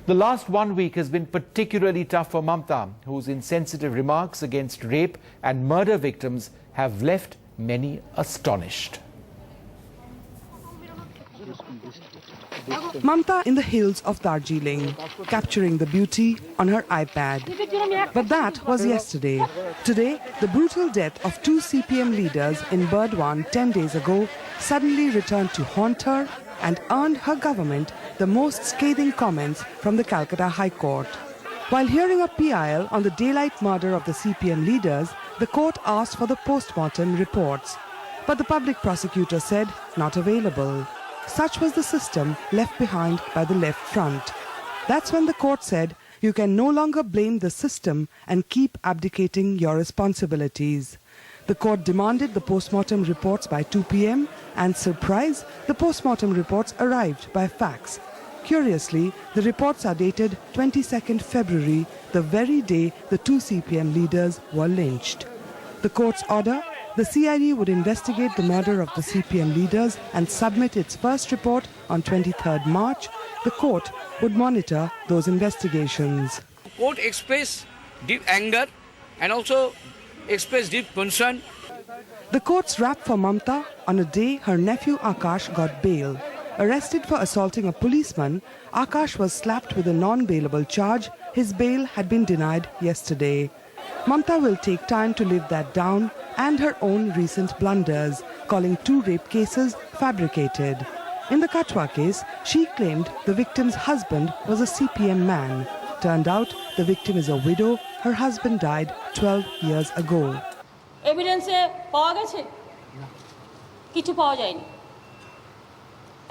The last 1 week has been particularly tough for Mamata, whose insensitive remarks against rape and murder victims have left many astonished. Mamata in the hills of Darjeeling, capturing the beauty on her iPad. But that was yesterday. Today, the brutal death of 2 CPM leaders in Burdwan 10 days ago suddenly returned to haunt her and earned her government the most scathing comments from the Calcutta High Court. While hearing a PIL on the daylight murder of the CPM leaders, the court asked for the post-mortem reports. But the public prosecutor said not available. Such was the system left behind by the left front. That's when the court said you can no longer blame the system and keep abdicating your responsibilities. The court demanded the post-mortem reports by 2 p.m. and, surprise, the post-mortem reports arrived by fax. Curiously, the reports are dated 22nd February, the very day the 2 CPM leaders were lynched. The court's order: the CID would investigate the murder of the CPM leaders and submit its first report on 23rd March. The court would monitor those investigations. The court expressed deep anger and also expressed deep concern. The court's rap for Mamata on a day her nephew Akash got bail. Arrested for assaulting a policeman, Akash was slapped with a non-bailable charge. His bail had been denied yesterday. Mamata will take time to live that down and her own recent blunders, calling 2 rape cases fabricated. In the Katwa case, she claimed the victim's husband was a CPM man. Turned out the victim is a widow. Her husband died 12 years ago. Evidence পাওয়া গেছে কিছু পাওয়া যায়নি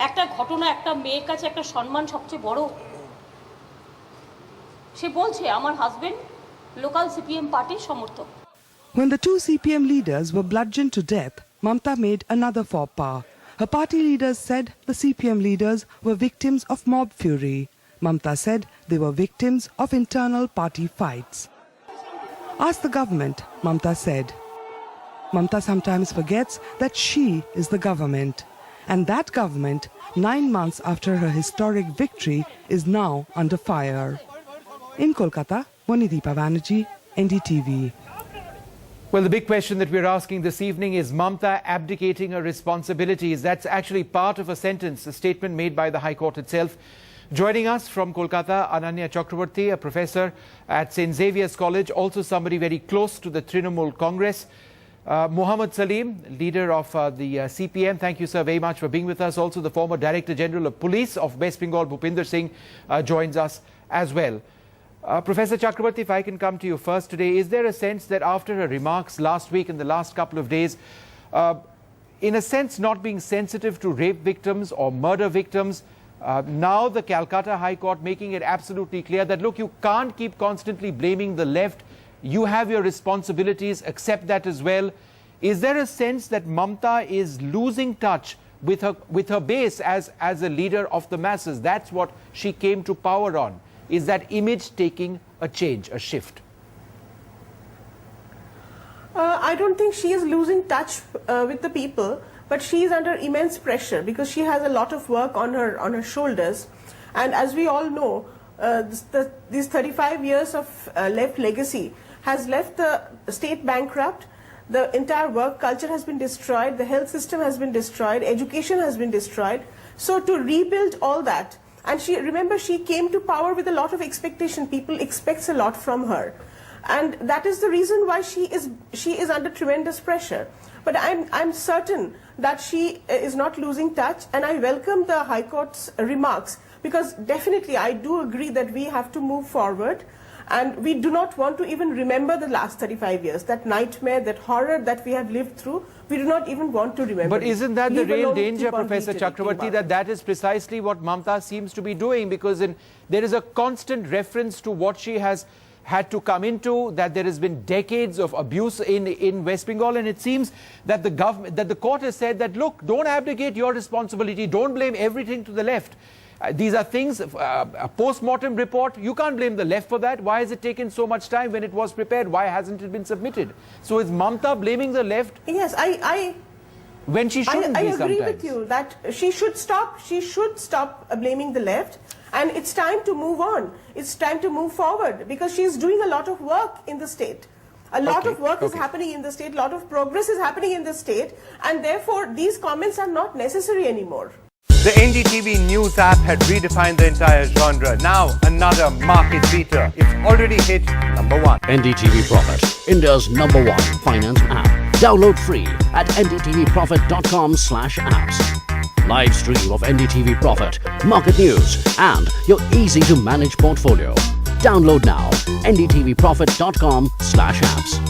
একটা ঘটনা একটা মেয়ের কাছে একটা সম্মান সবচেয়ে বড় সে বলছে আমার হাজবেন্ড লোকাল সিপিএম পার্টির সমর্থক When the 2 CPM leaders were bludgeoned to death, Mamata made another faux pas. Her party leaders said the CPM leaders were victims of mob fury. Mamata said they were victims of internal party fights. Ask the government, Mamata said. Mamata sometimes forgets that she is the government. And that government, 9 months after her historic victory, is now under fire. In Kolkata, Mamata Banerjee, NDTV. Well, the big question that we're asking this evening is Mamata abdicating her responsibilities. That's actually part of a sentence, a statement made by the High Court itself. Joining us from Kolkata, Ananya Chakravarti, a professor at St. Xavier's College, also somebody very close to the Trinamool Congress. Muhammad Salim, leader of the CPM. Thank you, sir, very much for being with us. Also, the former Director General of Police of West Bengal, Bhupinder Singh, joins us as well. Professor Chakravarti, if I can come to you first today, is there a sense that after her remarks last week and the last couple of days, in a sense not being sensitive to rape victims or murder victims, now the Calcutta High Court making it absolutely clear that, look, you can't keep constantly blaming the left. You have your responsibilities, accept that as well. Is there a sense that Mamata is losing touch with her base as a leader of the masses? That's what she came to power on. Is that image taking a change, a shift? I don't think she is losing touch with the people, but she is under immense pressure because she has a lot of work on her shoulders. And as we all know, these 35 years of left legacy has left the state bankrupt. The entire work culture has been destroyed, the health system has been destroyed, education has been destroyed. So to rebuild all that, and remember she came to power with a lot of expectation. People expect a lot from her, and that is the reason why she is under tremendous pressure. But I'm certain that she is not losing touch, and I welcome the High Court's remarks, because definitely I do agree that we have to move forward. And we do not want to even remember the last 35 years, that nightmare, that horror that we have lived through. We do not even want to remember. But isn't that the real danger, Professor Chakravarti, that is precisely what Mamata seems to be doing? Because there is a constant reference to what she has had to come into, that there has been decades of abuse in West Bengal, and it seems that the court has said that, look, don't abdicate your responsibility, don't blame everything to the left. These are things, a post-mortem report, you can't blame the left for that. Why has it taken so much time when it was prepared? Why hasn't it been submitted? So is Mamata blaming the left? Yes, when she shouldn't I be agree sometimes. with you that she should stop blaming the left, and it's time to move on. It's time to move forward, because she's doing a lot of work in the state. A lot of work is happening in the state, a lot of progress is happening in the state, and therefore these comments are not necessary anymore. The NDTV News app had redefined the entire genre. Now, another market beater. It's already hit #1. NDTV Profit, India's #1 finance app. Download free at ndtvprofit.com/apps. Live stream of NDTV Profit, market news, and your easy-to-manage portfolio. Download now, ndtvprofit.com/apps.